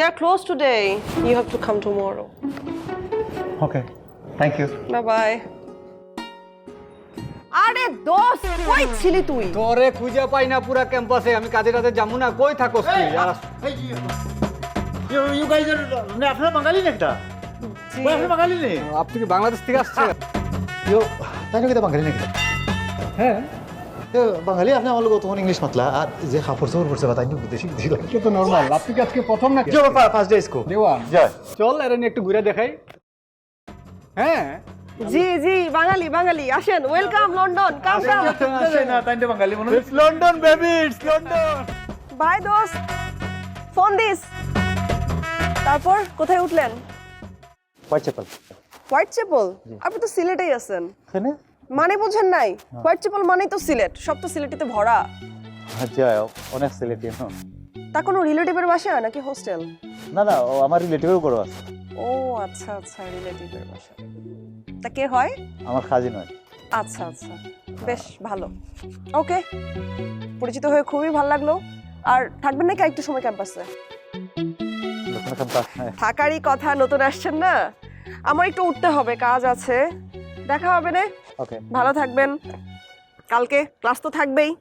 They are closed today. You have to come tomorrow. Okay, thank you. Bye bye. আরে দোস্ত কই ছিলি তুই? তোরে খুঁজে পাই না পুরা ক্যাম্পাসে, আমি কাজে কাজে যাবো না, কই থাকোস তুই? You guys are আপনারা বাঙালি না একটা? আপনারা বাঙালি নেই? আপনি কি বাংলাদেশ থেকে আসছেন? তাই নাকি বাঙালি নাকি? হ্যাঁ, বাঙালি আপনি আমার লোক তখন ইংলিশ মাতলা আর যে কাপড় চোপড় পড়ছে বা তাই দেশি দেশি লাগে। এটা তো নরমাল। আপনি কি আজকে প্রথম নাকি? First day school. Dewan Joy. চল এর নিয়ে একটু ঘুরে দেখাই। হ্যাঁ জি জি বাঙালি বাঙালি আসেন ওয়েলকাম লন্ডন কাম কাম না তাই বাঙালি মনে it's London baby, it's London. Bye দোস্ত ফোন দিস তারপর কোথায় উঠলেন হোয়াইট চ্যাপেল। হোয়াইট চ্যাপেল আপনি তো সিলেটেই আছেন এখানে মানে বুঝেন নাই হোয়াইট চ্যাপেল মানেই তো সিলেট সব তো সিলেটিতে ভরা জয় অনেক সিলেটি তা কোনো রিলেটিভের বাসা নাকি হোস্টেল না না ও আমার রিলেটিভের উপর আছে। ও আচ্ছা আচ্ছা রিলেটিভের বাসা তা কে হয় আমার কাজই নয়। আচ্ছা আচ্ছা বেশ ভালো ওকে পরিচিত হয়ে খুবই ভালো লাগলো আর থাকবেন নাকি একটু সময় ক্যাম্পাসে নতুন ক্যাম্পাস। থাকারই কথা নতুন আসছেন না আমার একটু উঠতে হবে কাজ আছে দেখা হবে না ওকে ভালো থাকবেন কালকে ক্লাস তো থাকবেই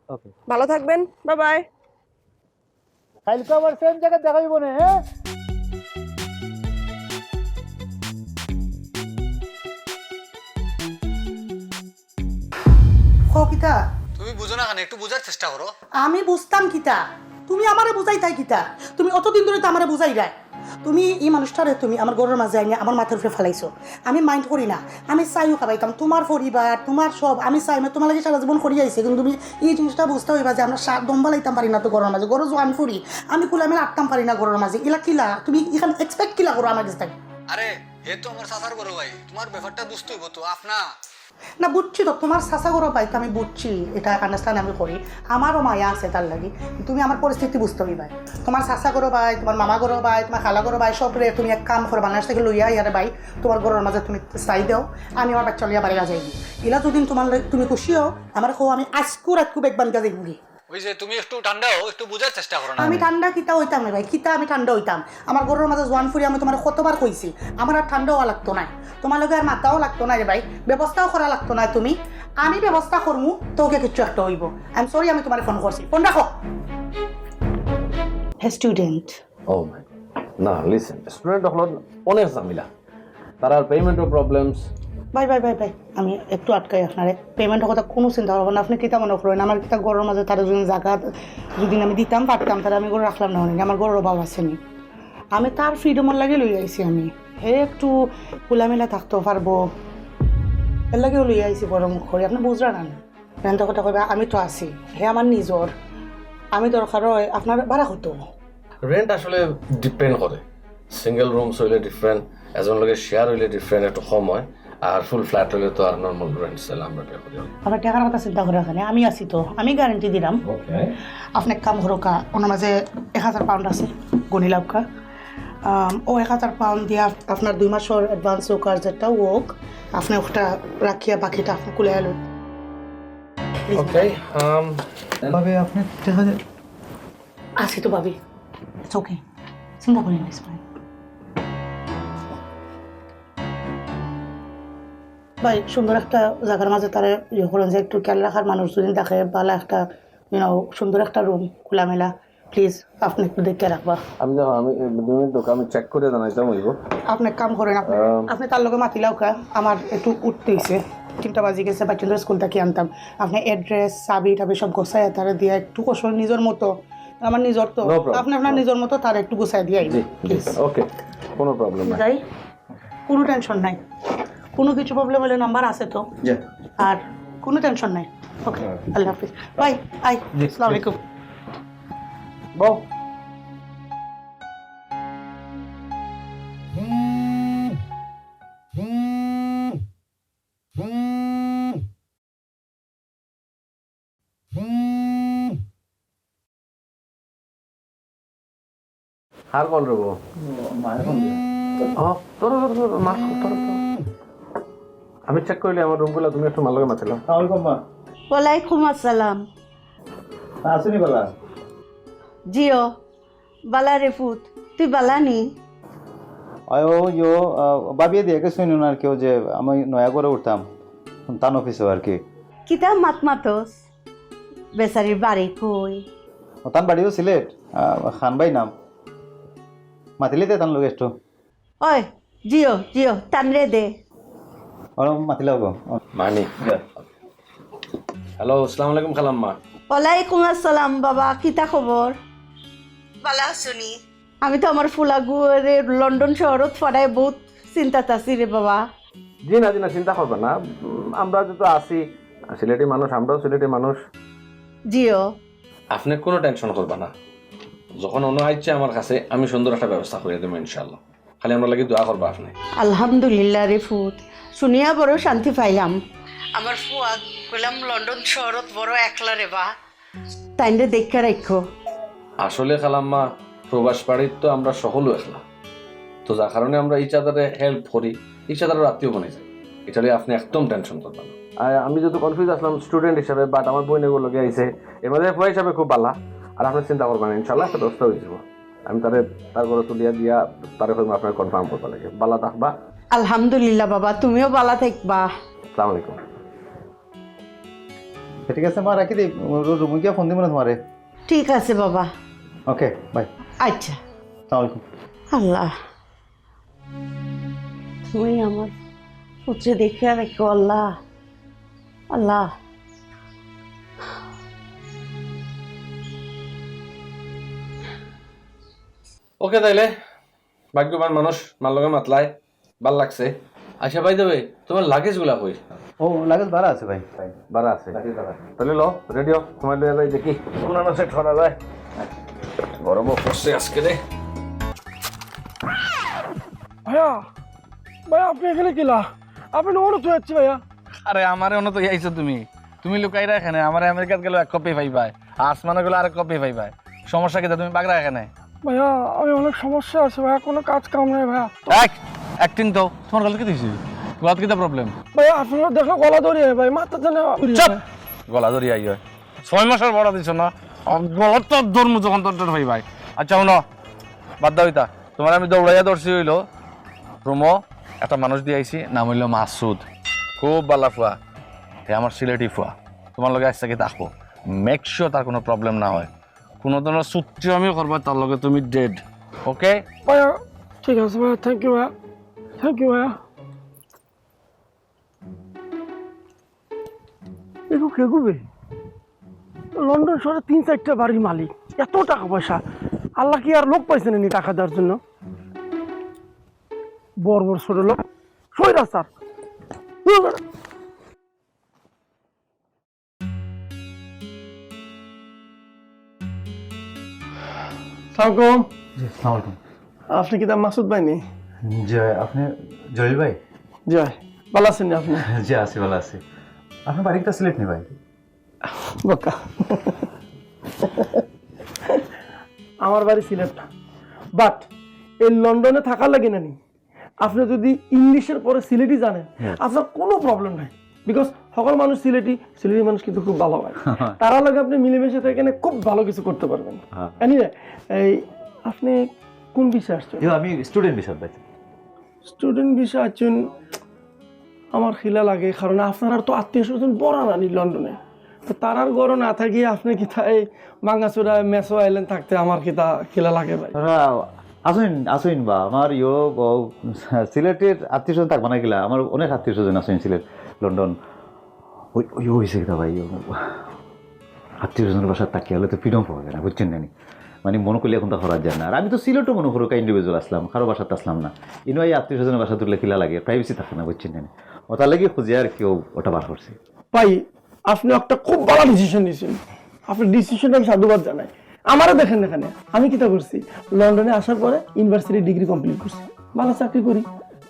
ওকে ভালো থাকবেন বাই বাই কালকে আবার সেম জায়গায় দেখা যাবো না হ্যাঁ। কিতা তুমি বুঝো না কেন, একটু বোঝার চেষ্টা করো। আমি বুঝতাম কিতা তুমি আমারে বুঝাই তাই কিতা তুমি অতদিন ধরে তো আমারে বুঝাই রায় তুমি এই মানুষটারে তুমি আমার ঘরের মাঝে আইনি আমার মাথার উপরে ফেলাইছো আমি মাইন্ড করি না আমি চাইও খাবাইতাম তোমার পরিবার তোমার সব আমি চাই তোমার লাগে সারা জীবন করি আইছি কিন্তু তুমি এই জিনিসটা বুঝতে হইবা যে আমরা দম বালাইতাম পারি না তো ঘরের মাঝে ঘরে জোয়ান ফুরি আমি কুলে আমি আটতাম পারি না ঘরের মাঝে ইলা কিলা তুমি এখানে এক্সপেক্ট কিলা করো আমার কাছে আরে এ তো আমার সাসার বড় ভাই, তোমার ব্যাপারটা বুঝতে হইব তো। আপনা না বুঝছি তো তোমার চাচা গরো পাইতো আমি বুঝছি এটা আন্ডারস্ট্যান্ড আমি করি আমারও মায়া আছে তার লাগি তুমি আমার পরিস্থিতি বুঝতে হই ভাই তোমার চাচা গরো ভাই তোমার মামা গরো ভাই তোমার খালা গরো ভাই সব রে তুমি এক কাম করো বাংলাদেশ থেকে লইয়া ইয়ারে ভাই তোমার ঘরের মাঝে তুমি চাই দাও আমি আমার বাচ্চা লিয়া বাড়ি যাই ইলা যদি তোমার তুমি খুশি হও আমার কো আমি আজকু রাতকু বেগ বান্ধা যাই বুড়ি ওই যে তুমি একটু ঠান্ডা হও, একটু বোঝার চেষ্টা করো না। আমি ঠান্ডা কিতা হইতাম না ভাই কিতা আমি ঠান্ডা হইতাম আমার ঘরের মাঝে জোয়ান ফুরি আমি তোমার কতবার কইছি আমার আর ঠান্ডা হওয়া লাগতো না তোমার লগে আর মাথাও লাগতো না রে ভাই ব্যবস্থাও করা লাগতো না তুমি আমি ব্যবস্থা করমু তোকে কিছু একটা হইব আই এম সরি আমি তোমার ফোন করছি ফোন রাখো স্টুডেন্ট ও মাই না লিসেন স্টুডেন্ট হল অনেক ঝামেলা তার আর পেমেন্টের problems bye bye bye bye আমি একটু আটকাই আপনারে পেমেন্টের কথা কোনো চিন্তা করবো না আপনি কিতা মনে করেন আমার কিতা ঘরের মাঝে তার যদি জায়গা যদি আমি দিতাম পারতাম তাহলে আমি করে রাখলাম না অনেক আমার ঘরের অভাব আসেনি আমি তার ফ্রিডমের লাগে লই আইছি আমি হে একটু খোলামেলা থাকতে পারবো এর লাগেও লই আইছি বড় মুখ করে আপনি বুঝলেন না রেন্টের কথা কইবা আমি তো আছি হে আমার নিজর আমি দরকার হয় আপনার ভাড়া হতো রেন্ট আসলে ডিপেন্ড করে সিঙ্গেল রুমস হইলে ডিফারেন্ট এজন লগে শেয়ার হইলে ডিফারেন্ট একটু কম হয় আর ফুল ফ্ল্যাট হইলে তো আর নর্মাল রেন্ট সেল আমরা পে করি আমার টাকার কথা চিন্তা করে এখানে আমি আছি তো আমি গ্যারেন্টি দিলাম আপনি এক কাম করো কা ওনার মাঝে 1000 পাউন্ড আছে গণিলাউকা ও 1000 পাউন্ড দিয়া আপনার 2 মাসের অ্যাডভান্স হোক আর যেটা হোক আপনি ওটা রাখিয়া বাকিটা আপনি কুলে আলো ওকে ভাবে আপনি দেখা যায় আছি তো ভাবি ইটস ওকে চিন্তা করেন না ভাই ভাই সুন্দর একটা জায়গার মাঝে তারা ইয়ে করেন যে একটু খেয়াল রাখার মানুষ যদি দেখে ভালো একটা সুন্দর একটা রুম খোলামেলা প্লিজ আপনি একটু দেখে রাখবা আমি আমি 2 মিনিট দোকান আমি চেক করে জানাইতাম হইব আপনি এক কাম করেন আপনি তার লগে মাতিলাও কা আমার একটু উঠতে হয়েছে 3টা বাজে গেছে বাচ্চাদের স্কুল থেকে আনতাম আপনি অ্যাড্রেস চাবি টাবি সব গোছায় তারা দিয়ে একটু কষ্ট নিজের মতো আমার নিজর তো আপনি আপনার নিজের মতো তার একটু গোছায় দিয়ে আইবেন ওকে কোনো প্রবলেম নাই যাই কোনো টেনশন নাই কোনো কিছু প্রবলেম হলে নাম্বার আছে তো আর কোনো টেনশন নাই ওকে আল্লাহ হাফিজ বাই আই আসসালামু আলাইকুম বউ আর কোন রব মায়ের ফোন তোর আমি চেক করলে আমার রুমগুলো তুমি একটু মালকে মাতিলাম আসসালামু মা ওয়ালাইকুম আসসালাম আসুনি বলা জিও বালা রে ফুত তুই বালা নি আয়ো ইয়ো বাবিয়ে দিয়ে কে শুনুন আর কেউ যে আমি নয়া করে উঠতাম তান অফিসে আর কি কিতা মাত মাতস বেচারির বাড়ি কই তান বাড়িও সিলেট খান ভাই নাম মাতিলে দে তান লোক একটু ওই জিও জিও টানরে দে মাতিলে হবো মানি হ্যালো আসসালামু আলাইকুম খালাম্মা ওয়ালাইকুম আসসালাম বাবা কিতা খবর বালা শুনি আমি তো আমার ফুলাগুরে লন্ডন শহরত ফড়ায় বহুত চিন্তাত আছি রে বাবা জি না চিন্তা করবে না আমরা যেহেতু আছি সিলেটি মানুষ আমরাও সিলেটি মানুষ জিও আপনি কোনো টেনশন করবে না যখন অন্য আইছে আমার কাছে আমি সুন্দর একটা ব্যবস্থা করে দেবো ইনশাল্লাহ খালি আমরা লাগি দোয়া করবো আপনি আলহামদুলিল্লাহ রে ফুত শুনিয়া বড় শান্তি পাইলাম আমার ফুয়া কইলাম লন্ডন শহরত বড় একলা রে বা তাইলে দেখা রাখো আসলে খালাম্মা প্রবাস বাড়ির তো আমরা সকলও একলা তো যার কারণে আমরা ইচ আদারে হেল্প করি ইচ আদারের আত্মীয় বনে যাই এটা নিয়ে আপনি একদম টেনশন করবেন না আর আমি যেহেতু কনফিউজ আসলাম স্টুডেন্ট হিসাবে বাট আমার বই নেগুলো লগে আইছে এর মধ্যে ফুয়া হিসাবে খুব ভালো আর আপনি চিন্তা করবেন না ইনশাল্লাহ একটা ব্যবস্থা হয়ে যাব আমি তার ঘরে তুলিয়া দিয়া তারে আপনার কনফার্ম করতে লাগে ভালো থাকবা আলহামদুলিল্লাহ বাবা তুমিও ভালো থাকবা আসসালামু আলাইকুম ঠিক আছে মা রাখি দিই রুমে গিয়ে ফোন দিব না তোমারে ঠিক আছে বাবা ওকে বাই আচ্ছা আসসালামু আলাইকুম আল্লাহ তুমি আমার পুত্রে দেখে রাখো আল্লাহ আল্লাহ ওকে তাইলে ভাগ্যবান মানুষ মার লগে মাতলায় ভাল লাগছে আচ্ছা ভাই দেবে তোমার লাগেজ গুলা কই ও লাগেজ ভাড়া আছে ভাই বারা আছে তাহলে লো রেডিও তোমার লয়ে যাই দেখি কোন সেট করা যায় গরমও পড়ছে আজকে রে ভাইয়া ভাইয়া আপনি এখানে কিলা আপনি অনুত হচ্ছে ভাইয়া আরে আমারে অন্য তো আইছো তুমি লুকাইরা এখানে আমার আমেরিকাত গেল এক কপি পাইবাই আসমানে গেল আরেক কপি পাইবাই সমস্যা কি তুমি বাগরা এখানে ভাইয়া আমি অনেক সমস্যা আছে ভাইয়া কোনো কাজ কাম নেই ভাইয়া অ্যাক্টিং তো তোমার গলা কি দিছি গলা কি প্রবলেম ভাইয়া আপনারা দেখো গলা ধরিয়ে ভাই মাথা জানে চুপ গলা ধরি আই 6 মাসের বড় দিছ না গলা তো ধর্ম যখন তোর ভাই ভাই আচ্ছা শুনো বাদ দাও ইতা তোমার আমি দৌড়াইয়া ধরছি হইলো রুমো একটা মানুষ দিয়ে আইছি নাম হইল মাসুদ খুব বালা ফুয়া হে আমার সিলেটি ফুয়া তোমার লগে আসছে কি থাকবো মেক শিওর তার কোনো প্রবলেম না হয় কোনো ধরনের চুক্তি আমি করবো তার লগে তুমি ডেড ওকে ভাইয়া ঠিক আছে ভাইয়া থ্যাংক ইউ ভাইয়া থ্যাংক ইউ ভাইয়া এগো কে গুবে লন্ডন শহরে 3-4টা বাড়ির মালিক এত টাকা পয়সা আল্লাহ কি আর লোক পাইছেন নি টাকা দেওয়ার জন্য বড় বড় ছোট লোক সইরা স্যার সালাম জি আসসালামু আলাইকুম আপনি কি তার মাসুদ ভাই নি জি আপনি জলিল ভাই জয় ভালো আছেন আপনি জি আছি ভালো আছি আপনার বাড়িটা সিলেট নি ভাই বোকা আমার বাড়ি সিলেট না বাট এই লন্ডনে থাকার লাগে না নি আপনি যদি ইংলিশের পরে সিলেটি জানেন আপনার কোনো প্রবলেম নাই বিকজ সকল মানুষ সিলেটি মানুষ কিন্তু খুব ভালো হয় তারা লাগে আপনি মিলেমিশে থেকে খুব ভালো কিছু করতে পারবেন এনিওয়ে এই আপনি কোন বিষয়ে আসছেন আমি স্টুডেন্ট বিষয় ভাই স্টুডেন্ট বিষয়ে আসছেন আমার খিলা লাগে কারণ আপনার আর তো আত্মীয় স্বজন বড় নানি লন্ডনে তো তারার গড় না থাকিয়ে আপনি কি এই বাঙ্গাচুরা মেসো আইল্যান্ড থাকতে আমার কি তা খিলা লাগে ভাই আসুন বা আমার সিলেটের আত্মীয় স্বজন থাকবা না গেলা আমার অনেক আত্মীয় স্বজন আসুন সিলেট লন্ডন ওই হয়েছে কিনা ভাই আত্মীয় স্বজনের বাসার তাকিয়ে হলে তো ফ্রিডম পাওয়া যায় না বুঝছেন না মানে মনে করলে এখন তো করা যায় না আর আমি তো সিলেটও মনে করো ইন্ডিভিজুয়াল আসলাম কারো বাসাতে আসলাম না ইনো এই আত্মীয় স্বজনের বাসা তুললে খিলা লাগে প্রাইভেসি থাকে না বুঝছেন না ওটার লাগে খুঁজে আর কেউ ওটা বার করছে ভাই আপনি একটা খুব ভালো ডিসিশন নিয়েছেন আপনার ডিসিশনটা আমি সাধুবাদ জানাই আমারও দেখেন এখানে আমি কিতা করছি লন্ডনে আসার পরে ইউনিভার্সিটি ডিগ্রি কমপ্লিট করছি ভালো চাকরি করি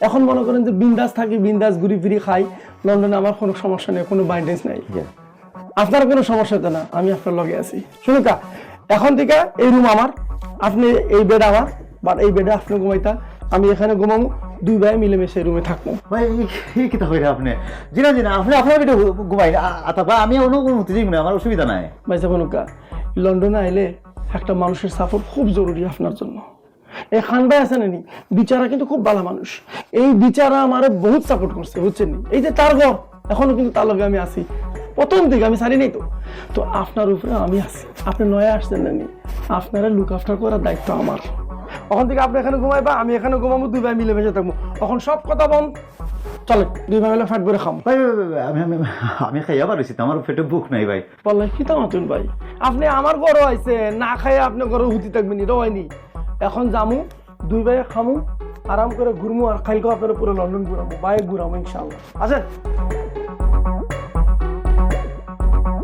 এখন মনে করেন যে বিন্দাস থাকি বিন্দাস ঘুরি ফিরি খাই লন্ডনে আমার কোনো সমস্যা নেই কোনো বাইন্ডেন্স নাই আপনার কোনো সমস্যা হতো না আমি আপনার লগে আছি শুনুন কা এখন থেকে এই রুম আমার আপনি এই বেড আমার বাট এই বেডে আপনি ঘুমাইতা আমি এখানে ঘুমাবো দুই ভাই মিলেমিশে রুমে থাকবো ভাই এই কিতা হইরা আপনি জিনা আপনি আপনার বেটে ঘুমাই আতা ভাই আমি অন্য কোনো হতে যাই না আমার অসুবিধা নাই ভাই যাবো কা লন্ডনে আইলে একটা মানুষের সাপোর্ট খুব জরুরি আপনার জন্য। এই খান ভাই আছে নানি, বিচারা কিন্তু খুব ভালো মানুষ। এই বিচারা আমার বহুত সাপোর্ট করছে, বুঝছেন নি? এই যে তার ঘর, এখনো কিন্তু তার লগে আমি আছি, প্রথম থেকে আমি ছাড়ি নাই। তো আপনার উপরে আমি আছি। আপনি নয়া আসছেন নানি, আপনারা লুক আফটার করার দায়িত্ব আমার। ওখান থেকে আপনি এখানে ঘুমাইবা, আমি এখানে ঘুমাবো, 2 ভাই মিলে ভেসে থাকবো। এখন সব কথা বন্ধ, চলে 2 ভাই মিলে ফ্যাট করে খাম। ভাই ভাই, ভাই, ভাই, আমি আমি আমি খাইয়া পারিছি, আমার পেটে বুক নাই ভাই। বললাই কি তামাতুন ভাই, আপনি আমার ঘরও আইছে, না খাইয়ে আপনি ঘরে হুতি থাকবেন, এটাও হয়নি। এখন যামু, 2 ভাই খামু, আরাম করে ঘুরমু, আর খাইলেও আপনারা পুরো লন্ডন ঘুরাবো, বাইক ঘুরাবো ইনশাল্লাহ। আচ্ছা